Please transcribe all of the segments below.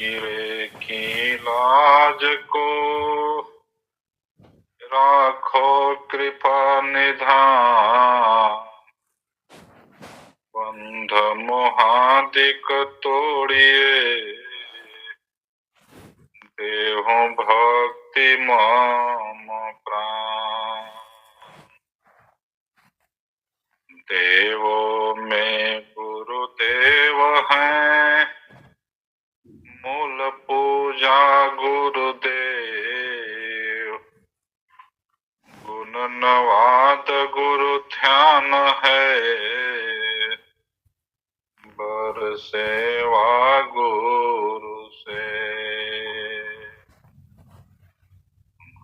गिरे की लाज को राखो कृपा निधान, बंध मोहादिक तोड़िए देहो भक्ति मम प्राण। देवो में गुरुदेव हैं, मूल पूजा गुरुदेव। गुण नवाद गुरु ध्यान है, बर सेवा गुरु से।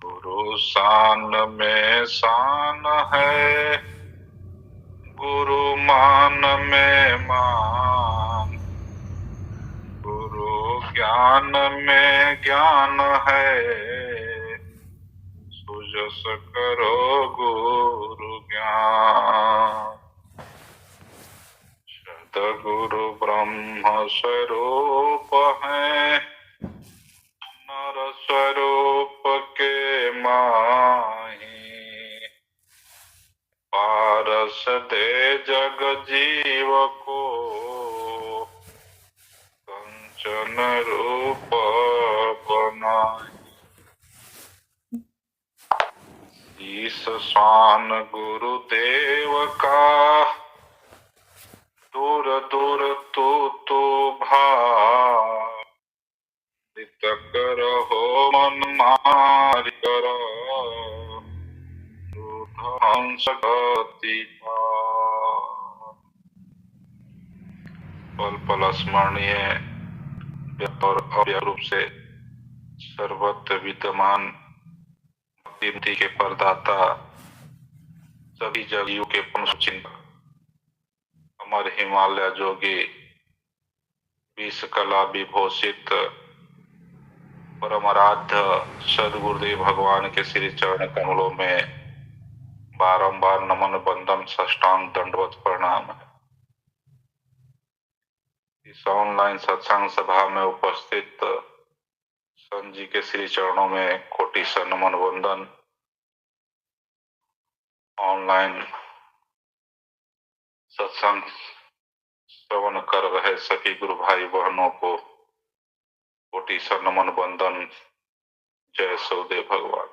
गुरु शान में शान है, गुरु मान में मान। गुरु ज्ञान में ज्ञान है, सुजस करो गुरु ज्ञान। सद्गुरु ब्रह्म स्वरूप है, नर स्वरूप के माही। पारस दे जग जीव को, कंचन रूप बनाए। ईश स्वान गुरुदेव का, दूर दूर तू भाव। नितक रहो मन मार करो, हंस गति पाओ। पल पल स्मरणीय और अव्यय रूप से सर्वत्र विद्यमान भक्ति के परदाता, सभी जगियों के चिंतक, अमर हिमालय जोगी, विष कला विभूषित परम आराध्य सद्गुरुदेव भगवान के श्री चरण कमलों में बारंबार नमन बंदन साष्टांग दंडवत प्रणाम है। इस ऑनलाइन सत्संग सभा में उपस्थित संत जी के श्री चरणों में कोटि सा नमन वंदन। ऑनलाइन सत्संग श्रवण कर रहे सभी गुरु भाई बहनों को कोटि सा नमन वंदन। जय सौदेव भगवान।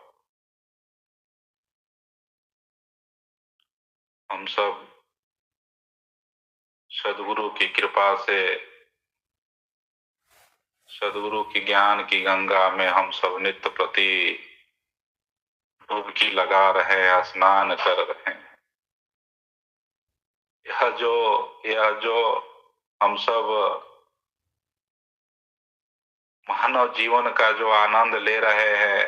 हम सब सदगुरु की कृपा से, सदगुरु की ज्ञान की गंगा में हम सब नित्य प्रति डुबकी लगा रहे हैं, स्नान कर रहे हैं। यह जो हम सब मानव जीवन का जो आनंद ले रहे हैं,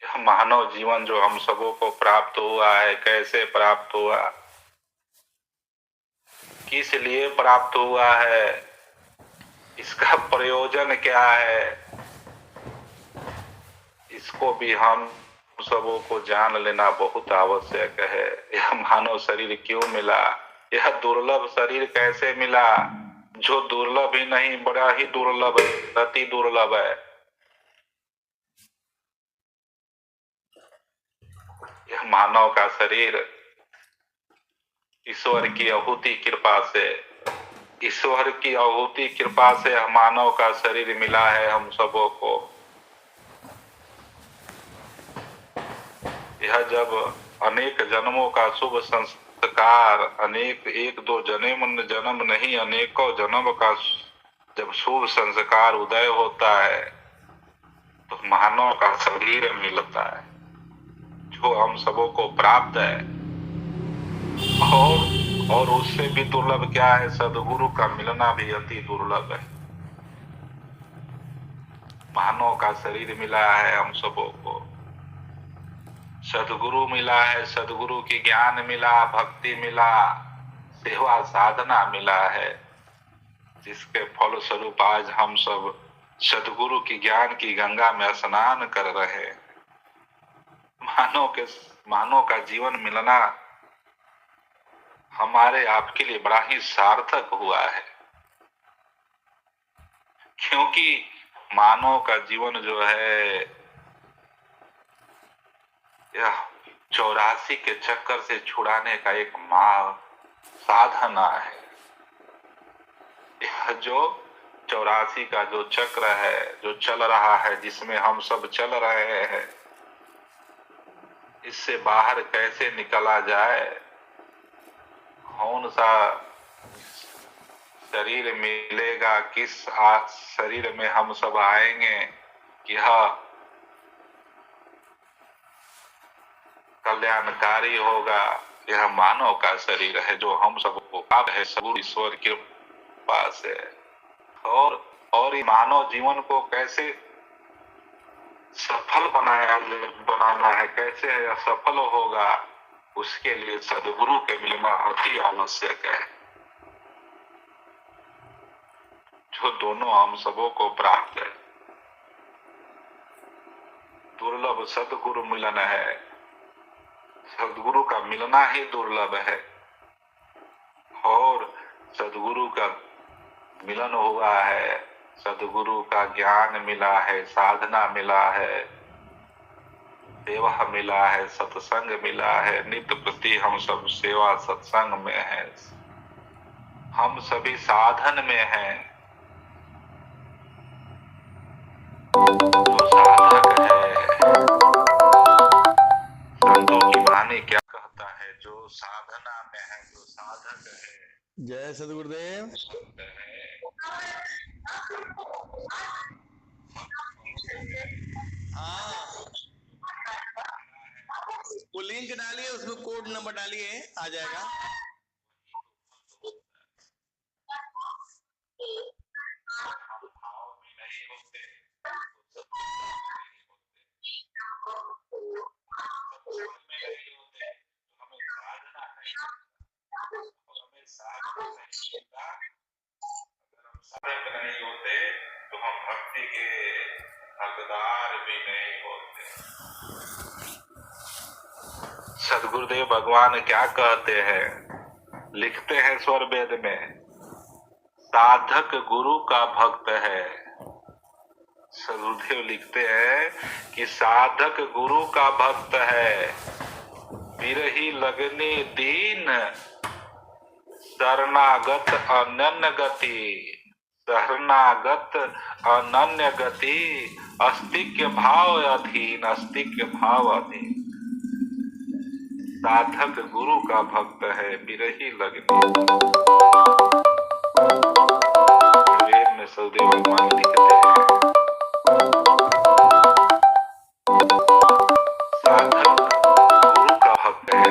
यह मानव जीवन जो हम सबों को प्राप्त हुआ है, कैसे प्राप्त हुआ, किस लिए प्राप्त हुआ है, इसका प्रयोजन क्या है, इसको भी हम सबों को जान लेना बहुत आवश्यक है। यह मानव शरीर क्यों मिला, यह दुर्लभ शरीर कैसे मिला, जो दुर्लभ ही नहीं बड़ा ही दुर्लभ है, अति दुर्लभ है। यह मानव का शरीर ईश्वर की अहूति कृपा से, ईश्वर की अहूति कृपा से मानव का शरीर मिला है हम सबों को। यह जब अनेक जन्मों का शुभ संस्कार, अनेक एक दो जन्म नहीं अनेकों जन्म का जब शुभ संस्कार उदय होता है, तो मानव का शरीर मिलता है जो हम सबों को प्राप्त है। और उससे भी दुर्लभ क्या है, सदगुरु का मिलना भी अति दुर्लभ है। मानव का शरीर मिला है हम सबों को, सदगुरु मिला है, सदगुरु की ज्ञान मिला, भक्ति मिला, सेवा साधना मिला है, जिसके फल स्वरूप आज हम सब सदगुरु की ज्ञान की गंगा में स्नान कर रहे हैं। मानव का जीवन मिलना हमारे आपके लिए बड़ा ही सार्थक हुआ है, क्योंकि मानव का जीवन जो है यह 84 के चक्कर से छुड़ाने का एक साधना है। यह जो 84 का जो चक्र है, जो चल रहा है, जिसमें हम सब चल रहे हैं, इससे बाहर कैसे निकला जाए, कौन सा शरीर मिलेगा, किस शरीर में हम सब आएंगे, यह कल्याणकारी होगा, यह मानव का शरीर है जो हम सबको प्राप्त है सगुण ईश्वर की कृपा से। और मानव जीवन को कैसे सफल बनाना है, कैसे यह सफल होगा, उसके लिए सदगुरु के मिलना अति आवश्यक है, जो दोनों हम सबों को प्राप्त है। दुर्लभ सदगुरु मिलन है, सदगुरु का मिलना ही दुर्लभ है, और सदगुरु का मिलन हुआ है, सदगुरु का ज्ञान मिला है, साधना मिला है, सेवा मिला है, सत्संग मिला है। नित्य प्रति हम सब सेवा सत्संग में हैं, हम सभी साधन में हैं। जो साधक है, संतों की वाणी क्या कहता है, जो साधना में है, जो साधक है। जय सदगुरुदेव। हाँ, वो लिंक डालिए, उसमें कोड नंबर डालिए, आ जाएगा। नहीं होते तो हम भक्ति के हकदार भी नहीं होते। सदगुरुदेव भगवान क्या कहते हैं, लिखते हैं स्वर वेद में, साधक गुरु का भक्त है। सदगुरुदेव लिखते हैं कि साधक गुरु का भक्त है, बिरही लगनी दीन शरणागत अनन्य गति, शरणागत अनन्य गति, अस्तिक्य भाव अधीन, अस्तिक्य भाव अधीन। साधक गुरु का भक्त है, बिरही लगनी। वेद में सदगुरु भगवान लिखते हैं, साधक गुरु का भक्त है।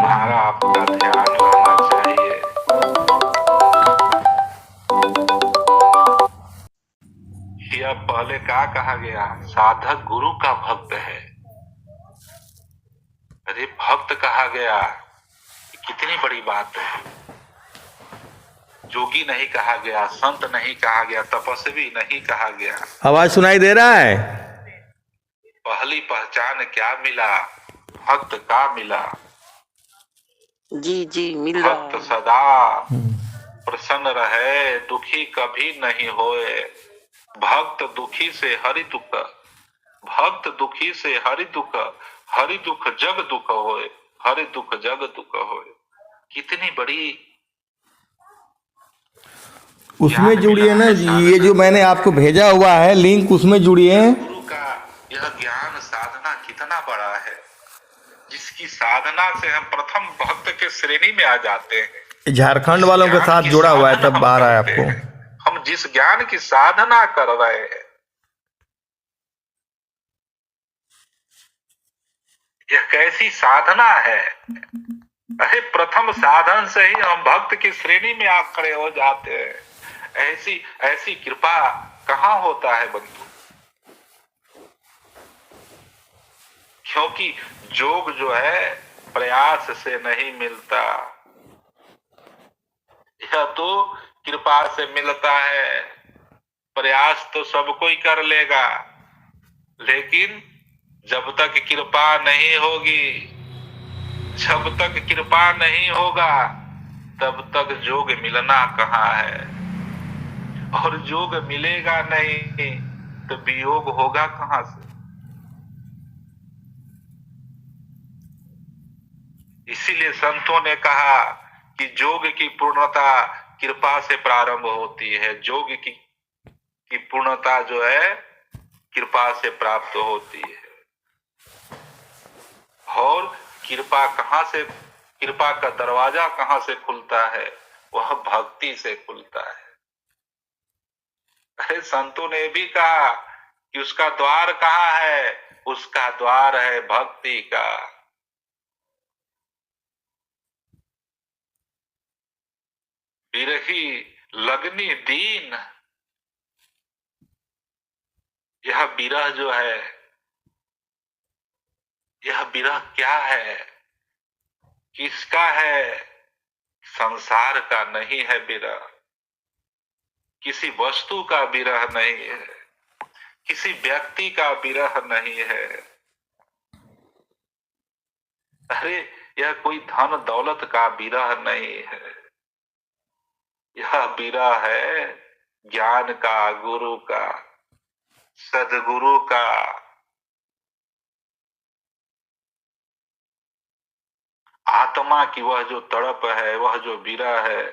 हमारा आपका ध्यान रहना चाहिए। यह पहले क्या कहा गया, साधक गुरु का भक्त है। अरे भक्त कहा गया, कितनी बड़ी बात है। जोगी नहीं कहा गया, संत नहीं कहा गया, तपस्वी नहीं कहा गया। आवाज सुनाई दे रहा है? पहली पहचान क्या मिला, भक्त का मिला। जी जी मिल रहा है। भक्त सदा प्रसन्न रहे, दुखी कभी नहीं होए। भक्त दुखी से हरि दुख, भक्त दुखी से हरि दुख, हरि दुख जग दुख होए, हरि दुख जग दुख होए। कितनी बड़ी उसमें जुड़िए ना, ये जो मैंने आपको भेजा हुआ है लिंक, उसमें जुड़िए। गुरु का यह ज्ञान साधना कितना बड़ा है, जिसकी साधना से हम प्रथम भक्त के श्रेणी में आ जाते हैं। झारखंड वालों के साथ जुड़ा हुआ है, तब आ रहा है आपको। हम जिस ज्ञान की साधना कर रहे हैं, यह कैसी साधना है। अरे प्रथम साधन से ही हम भक्त की श्रेणी में आ खड़े हो जाते हैं। ऐसी कृपा कहाँ होता है बंधु। क्योंकि जोग जो है प्रयास से नहीं मिलता, यह तो कृपा से मिलता है। प्रयास तो सब कोई कर लेगा, लेकिन जब तक कृपा नहीं होगी, जब तक कृपा नहीं होगा, तब तक जोग मिलना कहाँ है। और जोग मिलेगा नहीं तो वियोग होगा कहां से। इसीलिए संतों ने कहा कि जोग की पूर्णता कृपा से प्रारंभ होती है। जोग की पूर्णता जो है कृपा से प्राप्त होती है। और कृपा कहां से, कृपा का दरवाजा कहां से खुलता है, वह भक्ति से खुलता है। अरे संतों ने भी कहा कि उसका द्वार कहाँ है, उसका द्वार है भक्ति का। बिरही लगनी दीन, यह विरह जो है, यह विरह क्या है, किसका है। संसार का नहीं है विरह, किसी वस्तु का विरह नहीं है, किसी व्यक्ति का विरह नहीं है। अरे यह कोई धन दौलत का विरह नहीं है, यह विरह है ज्ञान का, गुरु का, सदगुरु का। आत्मा की वह जो तड़प है, वह जो विरह है,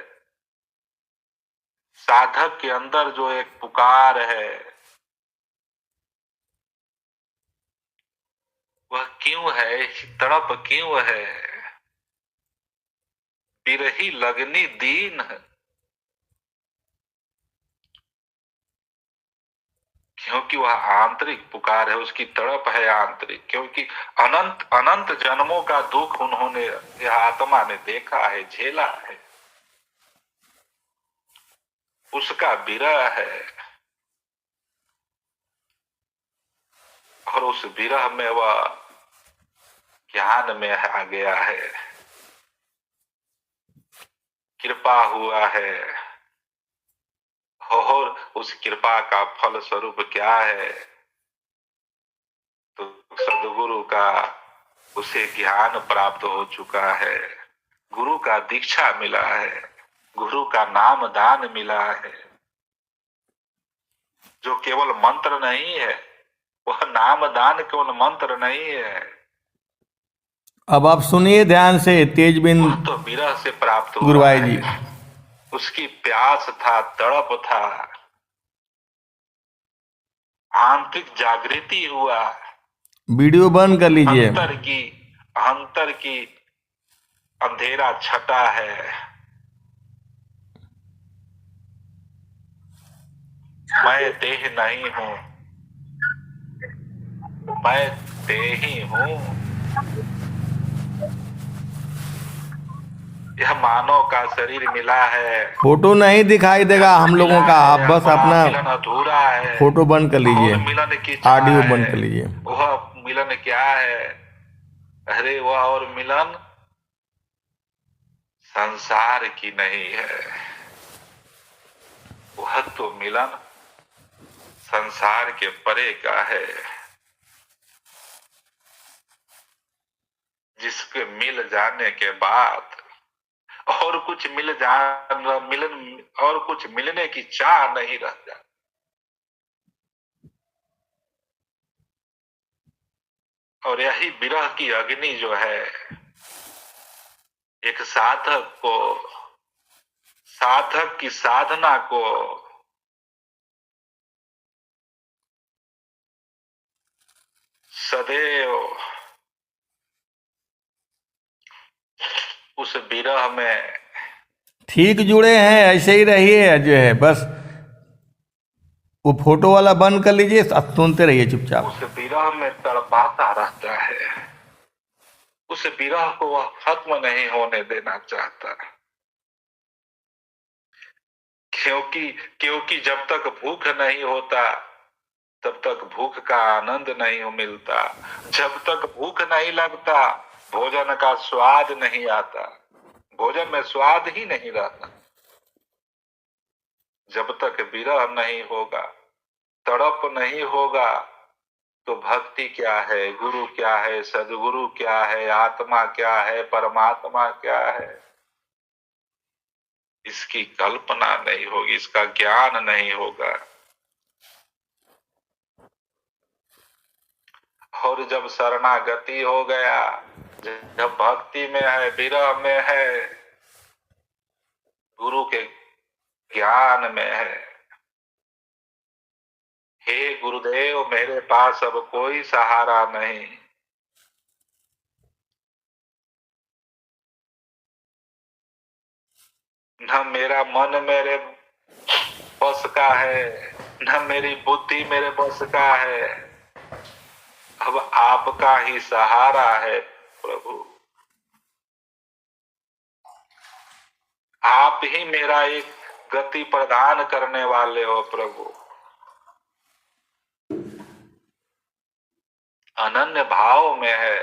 साधक के अंदर जो एक पुकार है, वह क्यों है, तड़प क्यों है। बिरही लगनी दीन, क्योंकि वह आंतरिक पुकार है, उसकी तड़प है आंतरिक। क्योंकि अनंत अनंत जन्मों का दुख उन्होंने, यह आत्मा ने देखा है, झेला है, उसका विरह है। और उस विरह में वह ज्ञान में आ गया है, कृपा हुआ है। और उस कृपा का फल स्वरूप क्या है, तो सदगुरु का उसे ज्ञान प्राप्त हो चुका है, गुरु का दीक्षा मिला है, गुरु का नाम दान मिला है। जो केवल मंत्र नहीं है, वह नाम दान केवल मंत्र नहीं है। अब आप सुनिए ध्यान से, तेजबिन वह तो विरह से प्राप्त हुआ गुरुभाई है। जी। उसकी प्यास था, तड़प था, आंतरिक जागृति हुआ। वीडियो बंद कर लीजिए। अंतर की अंधेरा छटा है। मैं देह नहीं हूं, मैं देही हूं। यह मानव का शरीर मिला है, फोटो नहीं दिखाई देगा हम लोगों का, आप बस अपना मिलन अधूरा है। फोटो बंद कर लीजिए, और मिलन की ऑडियो चाह बंद है। कर लीजिए। वह मिलन क्या है, अरे वह और मिलन संसार की नहीं है। वह तो मिलन संसार के परे का है, जिसके मिल जाने के बाद और कुछ मिलन और कुछ मिलने की चाह नहीं रह जाती। और यही विरह की अग्नि जो है, एक साधक की साधना को सदैव उस विरह में ठीक जुड़े हैं, ऐसे ही रहिए जो है। बस वो फोटो वाला बंद कर लीजिए, अब सुनते रहिए चुपचाप। उस विरह में तड़पाता रहता है। उस विरह को वह खत्म नहीं होने देना चाहता, क्योंकि जब तक भूख नहीं होता तब तक भूख का आनंद नहीं मिलता। जब तक भूख नहीं लगता भोजन का स्वाद नहीं आता, भोजन में स्वाद ही नहीं रहता। जब तक विरह नहीं होगा, तड़प नहीं होगा, तो भक्ति क्या है, गुरु क्या है, सदगुरु क्या है, आत्मा क्या है, परमात्मा क्या है, इसकी कल्पना नहीं होगी, इसका ज्ञान नहीं होगा। और जब शरणागति हो गया, जब भक्ति में है, विरह में है, गुरु के ज्ञान में है, हे गुरुदेव मेरे पास अब कोई सहारा नहीं, न मेरा मन मेरे बस का है, न मेरी बुद्धि मेरे बस का है, अब आपका ही सहारा है प्रभु। आप ही मेरा एक गति प्रदान करने वाले हो प्रभु। अनन्य भाव में है,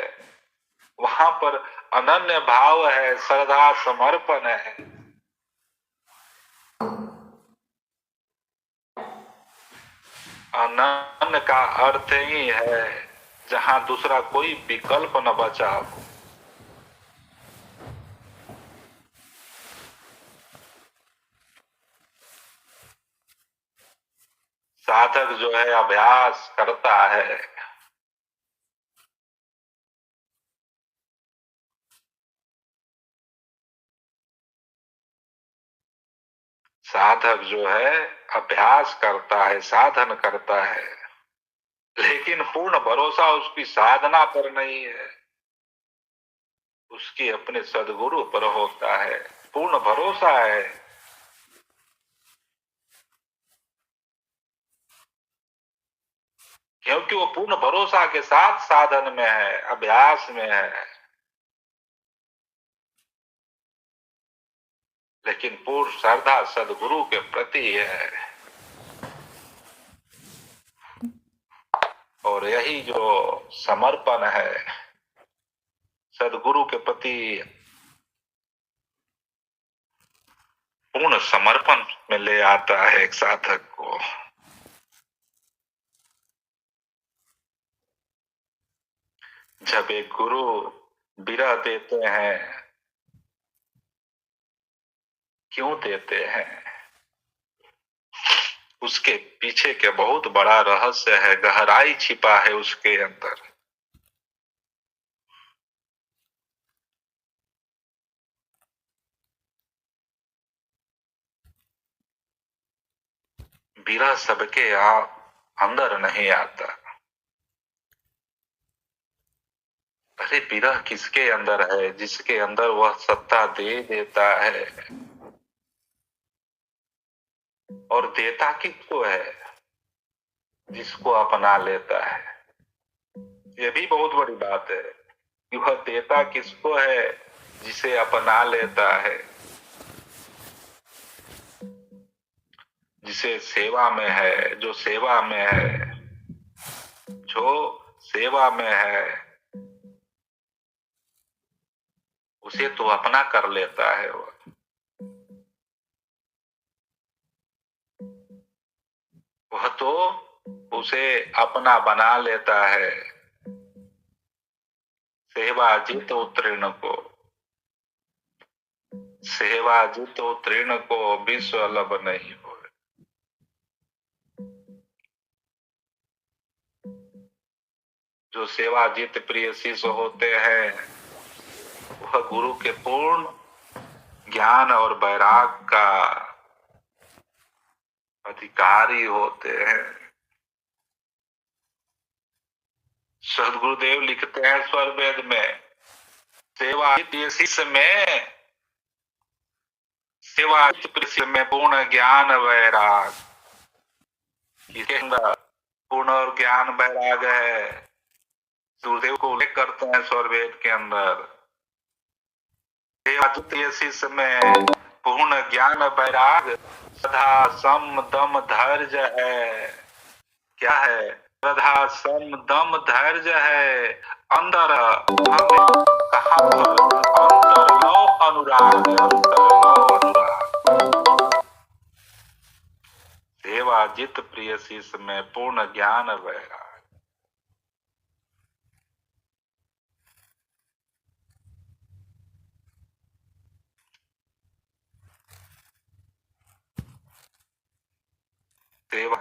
वहां पर अनन्य भाव है, श्रद्धा समर्पण है। अनन्य का अर्थ ही है जहां दूसरा कोई विकल्प न बचा हो। साधक जो है अभ्यास करता है, साधक जो है अभ्यास करता है, साधन करता है, लेकिन पूर्ण भरोसा उसकी साधना पर नहीं है, उसकी अपने सदगुरु पर होता है। पूर्ण भरोसा है, क्योंकि वो पूर्ण भरोसा के साथ साधन में है, अभ्यास में है, लेकिन पूर्ण श्रद्धा सदगुरु के प्रति है। और यही जो समर्पण है सदगुरु के प्रति, पूर्ण समर्पण में ले आता है एक साधक को। जब एक गुरु विरह देते हैं, क्यों देते हैं, उसके पीछे के बहुत बड़ा रहस्य है, गहराई छिपा है उसके अंदर। विरह सबके अंदर नहीं आता। अरे विरह किसके अंदर है, जिसके अंदर वह सत्ता दे देता है। और देता किसको है, जिसको अपना लेता है। ये भी बहुत बड़ी बात है कि वह देता किसको है, जिसे अपना लेता है, जिसे सेवा में है, जो सेवा में है, जो सेवा में है, उसे तो अपना कर लेता है। वह तो उसे अपना बना लेता है। सेवा जित उत्तीर्ण को, सेवा जित उत्तीर्ण को विश्व लब नहीं हो। जो सेवा जित प्रिय शिष्य होते हैं, वह गुरु के पूर्ण ज्ञान और वैराग का अधिकारी होते हैं। सदगुरुदेव लिखते हैं स्वर वेद में, सेवा जित शिष्य में, सेवा जित प्रिय में पूर्ण ज्ञान वैराग। इसके अंदर पूर्ण और ज्ञान वैराग है। गुरुदेव को उल्लेख करते हैं स्वरवेद के अंदर, सेवा शिष्य में पूर्ण ज्ञान वैराग, श्रद्धा सम दम धैर्य है। क्या है, श्रद्धा सम दम धैर्य है। अंदर हमें कहाँ पर, अंतर लो अनुराग, अंतर लो अनुराग। सेवा जित प्रिय शिष्य में पूर्ण ज्ञान वैराग।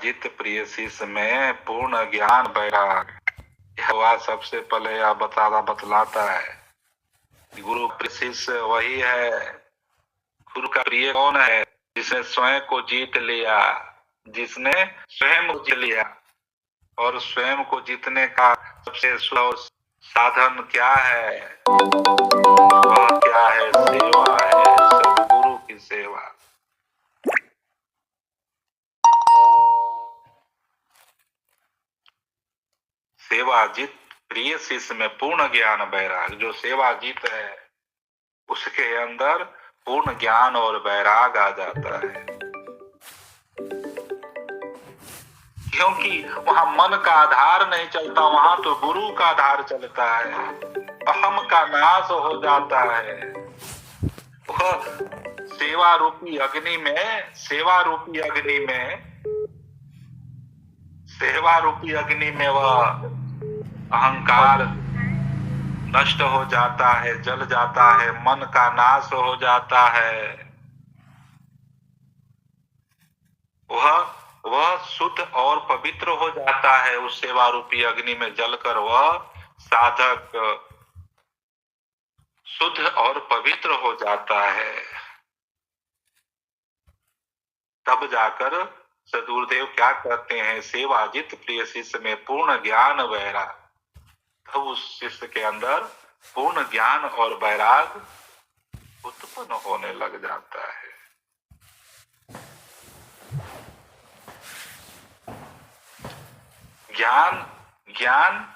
जित प्रिय शिष्य में पूर्ण ज्ञान वैराग। यह बात सबसे पहले यह बतलाता है कि गुरु प्रिय शिष्य वही है। गुरु का प्रिय कौन है? जिसने स्वयं को जीत लिया, जिसने स्वयं को जीत लिया। और स्वयं को जीतने का सबसे सुलभ साधन क्या है? वह क्या है? सेवा है, सदगुरु की सेवा। सेवाजित प्रिय शिष्य में पूर्ण ज्ञान वैराग। जो सेवाजित है उसके अंदर पूर्ण ज्ञान और वैराग आ जाता है, क्योंकि वहां मन का आधार नहीं चलता, वहां तो गुरु का आधार चलता है। अहम का नाश हो जाता है। वह सेवा रूपी अग्नि में, सेवा रूपी अग्नि में वह अहंकार नष्ट हो जाता है, जल जाता है, मन का नाश हो जाता है। वह शुद्ध और पवित्र हो जाता है। उस सेवा रूपी अग्नि में जलकर वह साधक शुद्ध और पवित्र हो जाता है। तब जाकर सदगुरुदेव क्या कहते हैं? सेवाजित प्रिय शिष्य में पूर्ण ज्ञान वैराग। तब उस शिष्य के अंदर पूर्ण ज्ञान और वैराग उत्पन्न होने लग जाता है। ज्ञान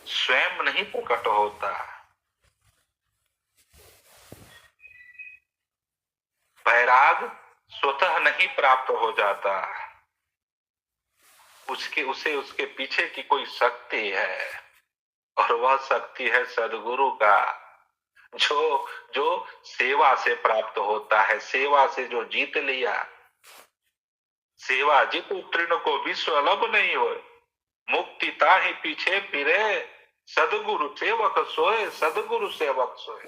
स्वयं नहीं प्रकट होता, वैराग स्वतः नहीं प्राप्त हो जाता। उसके पीछे की कोई शक्ति है, और वह शक्ति है सदगुरु का, जो सेवा से प्राप्त होता है। सेवा से जो जीत लिया, सेवा जित उत्तीर्ण को विश्व अलभ नहीं हो, मुक्ति ताहि पीछे फिरे, सदगुरु सेवक सोए, सदगुरु सेवक सोए।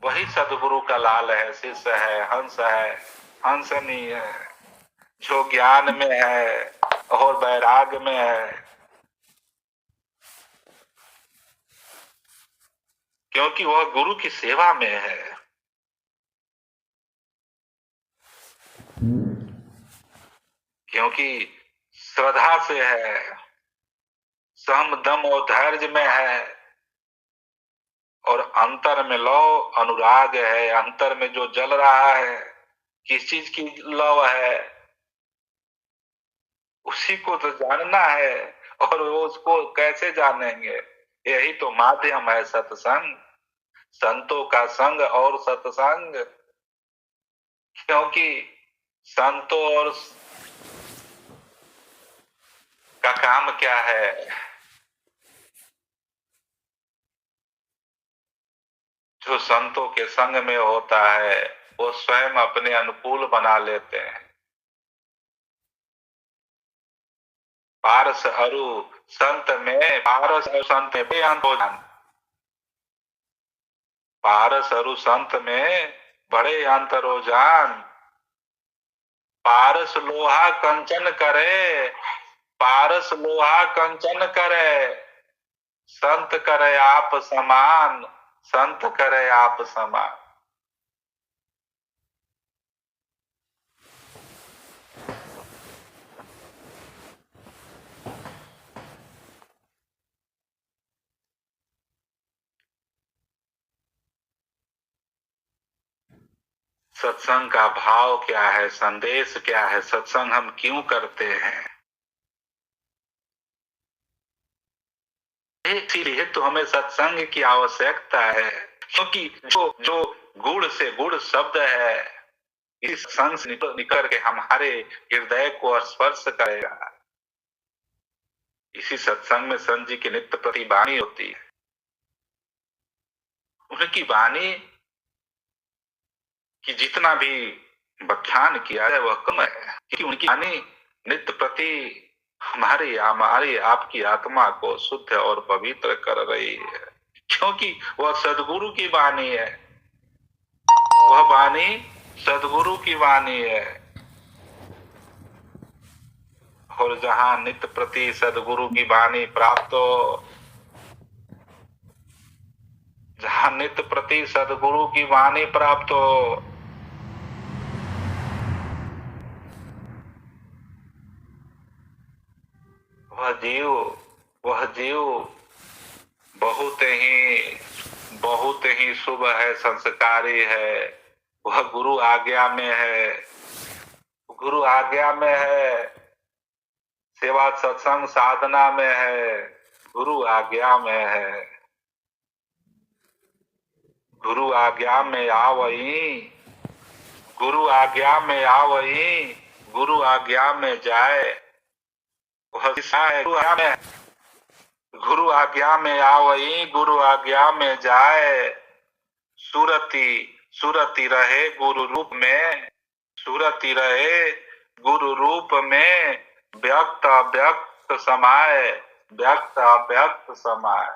वही सदगुरु का लाल है, शिष्य है, हंसनी है, जो ज्ञान में है और वैराग में है। क्योंकि वह गुरु की सेवा में है। क्योंकि श्रद्धा से है, सम दम और धैर्य में है, और अंतर में लव अनुराग है। अंतर में जो जल रहा है, किस चीज की लव है, उसी को तो जानना है। और वो उसको कैसे जानेंगे? यही तो माध्यम है सत्संग, संतों का संग और सत्संग। क्योंकि संतों और का काम क्या है? जो संतों के संग में होता है वो स्वयं अपने अनुकूल बना लेते हैं। पारस अरु संत में, पारस अरु संत में बेअंत हो जान। पारस अरु संत में बड़े अंतर हो जान। पारस लोहा कंचन करे, पारस लोहा कंचन करे, संत करे आप समान, संत करे आप समान। सत्संग का भाव क्या है? संदेश क्या है? सत्संग हम क्यों करते हैं? इसीलिए तो हमें सत्संग की आवश्यकता है। क्योंकि जो गुड़ से गुड़ शब्द है, इस संग से निकल के हमारे हृदय को स्पर्श करेगा। इसी सत्संग में संत जी की नित्य प्रति वाणी होती है। उनकी वाणी कि जितना भी व्याख्यान किया जाए वह कम है, क्योंकि उनकी वाणी नित्य प्रति हमारी आपकी आत्मा को शुद्ध और पवित्र कर रही है। क्योंकि वह सदगुरु की वाणी है, वह वाणी सदगुरु की वाणी है। और जहां नित्य प्रति सदगुरु की वाणी प्राप्त हो, जहां नित्य प्रति सदगुरु की वाणी प्राप्त हो, वह जीव बहुत ही शुभ है, संस्कारी है। वह गुरु आज्ञा में है, गुरु आज्ञा में है, सेवा सत्संग साधना में है, गुरु आज्ञा में है। गुरु आज्ञा में आवई, गुरु आज्ञा में आवई, गुरु आज्ञा में जाए। वह है गुरु आज्ञा में, गुरु आज्ञा में आवई, गुरु आज्ञा में जाए। सुरति सुरति रहे गुरु रूप में, सुरति रहे गुरु रूप में। व्यक्त अव्यक्त समाए, व्यक्त अव्यक्त समाए।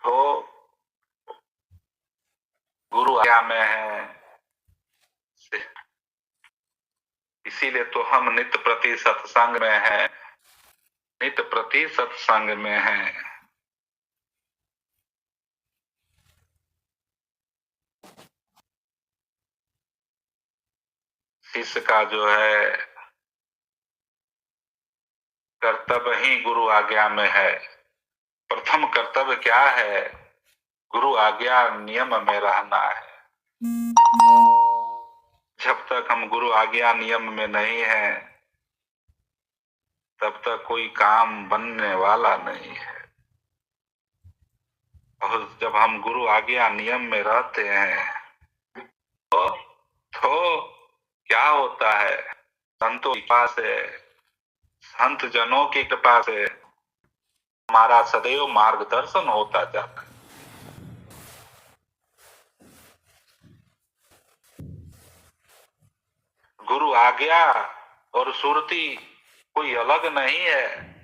तो गुरु आज्ञा में है, इसीलिए तो हम नित्य प्रति सत्संग में हैं, नित्य प्रति सत्संग में हैं। शिष्य का जो है कर्तव्य ही गुरु आज्ञा में है। प्रथम कर्तव्य क्या है? गुरु आज्ञा नियम में रहना है। जब तक हम गुरु आज्ञा नियम में नहीं है, तब तक कोई काम बनने वाला नहीं है। और जब हम गुरु आज्ञा नियम में रहते हैं तो क्या होता है? संतों की कृपा से, संत जनों की कृपा से हमारा सदैव मार्गदर्शन होता जाता है। गुरु आज्ञा और सुरति कोई अलग नहीं है,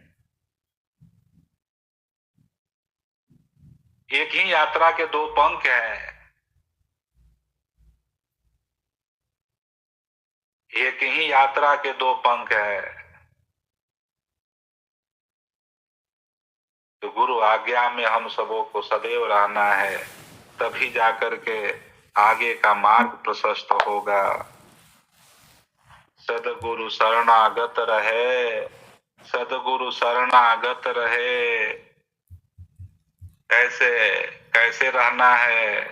एक ही यात्रा के दो पंख हैं। एक ही यात्रा के दो पंख है। तो गुरु आज्ञा में हम सबों को सदैव रहना है, तभी जाकर के आगे का मार्ग प्रशस्त होगा। सदगुरु शरणागत रहे, सदगुरु शरणागत रहे। कैसे कैसे रहना है?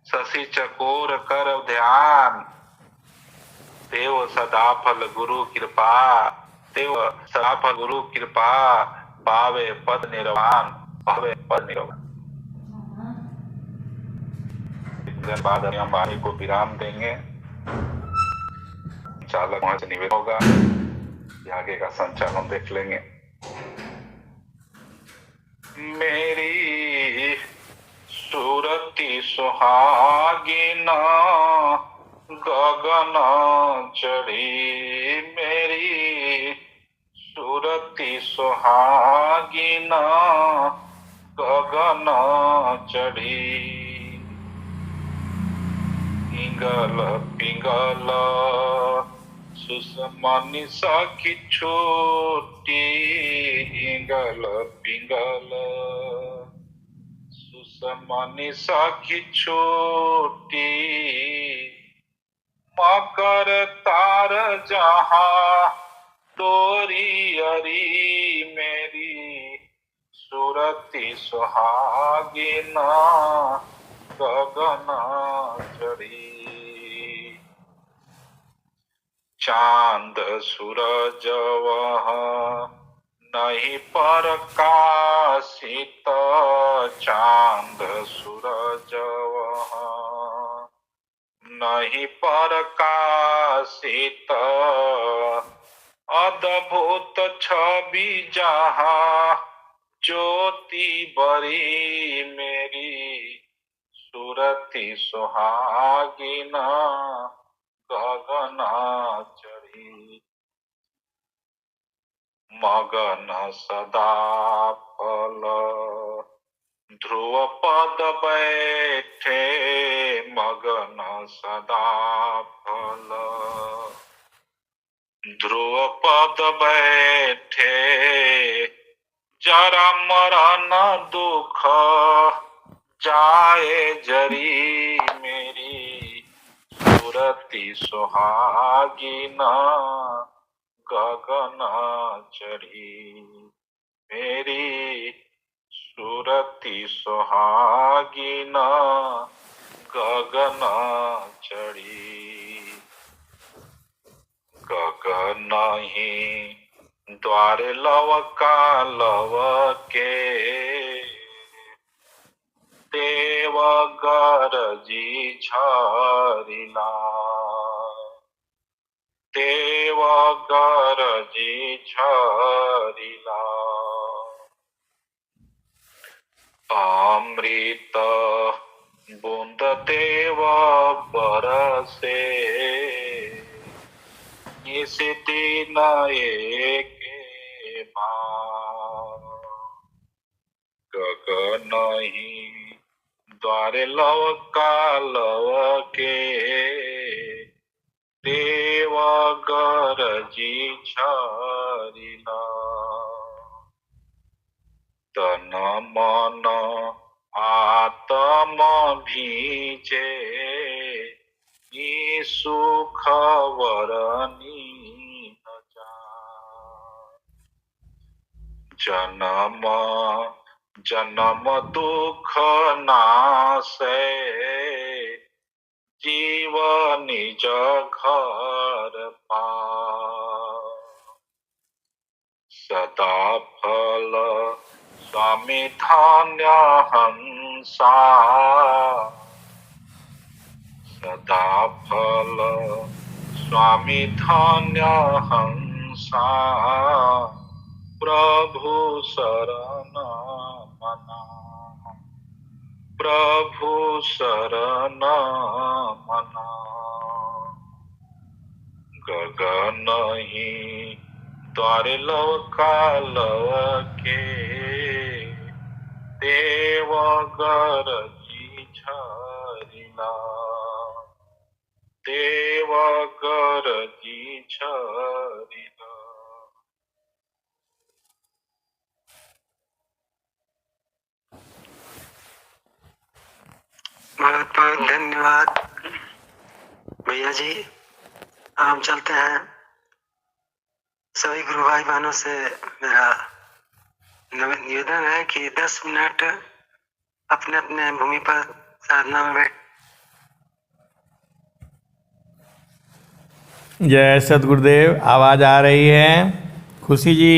शशि चकोर कर ध्यान, देव सदा फल गुरु कृपा, देव सदा फल गुरु कृपा, पावे पद निर्वाण, पावे पद निर्वाण। दिन बाद हम वाणी को विराम देंगे। चालक वहां से निवेदन होगा, आगे का संचालन देख लेंगे। मेरी सुरति सुहागिन गगन चढ़ी, मेरी सुरति सुहागिन गगन चढ़ी। पिंगल पिंगल सुषमनि सखी छोटी, पिंगल पिंगल सुषमनि सखी छोटी। मकर तार जहां तोरी अरी, मेरी सुरति सुहागिन गगन चढ़ी। चांद सूरज वह नहीं प्रकाशित, चांद सूरज वह नहीं प्रकाशित। अद्भुत छवि जहां ज्योति बरी, मेरी सुरति सुहागिन गगन चढ़ी। मगन सदा फल ध्रुव पद बैठे मगन सदा फल, ध्रुव पद बैठे जरा मरण दुख जाए जरी मेरी सुरति सुहागिन गगन चढ़ी, मेरी सुरति सुहागिन गगन चढ़ी। गगन ही द्वार लव का लव के देव गरजी झरिला, देव गरजी झरिला। अमृत बूंद देव बरसे इस दिन एक बार, गगन ही द्वारे लव का लव के देव गरजी झरिला। तन मन आत्म भीजे ई सुख वरनी न जाय, जन्म जन्म दुख नासे जीव निज घर पाय। सदा फल स्वामी धान्य हंसा, सदा फल स्वामी धान्य हंसा प्रभु शरण मना, प्रभु शरण मना। गगन ही द्वारे लव का लव के देव गरजी झरिला, देव गरजी झरिला। बहुत बहुत धन्यवाद भैया जी। हम चलते हैं। सभी गुरु भाई बहनों से मेरा निवेदन है कि 10 मिनट अपने अपने भूमि पर साधना में बैठ। जय सतगुरुदेव। आवाज़ आ रही है खुशी जी?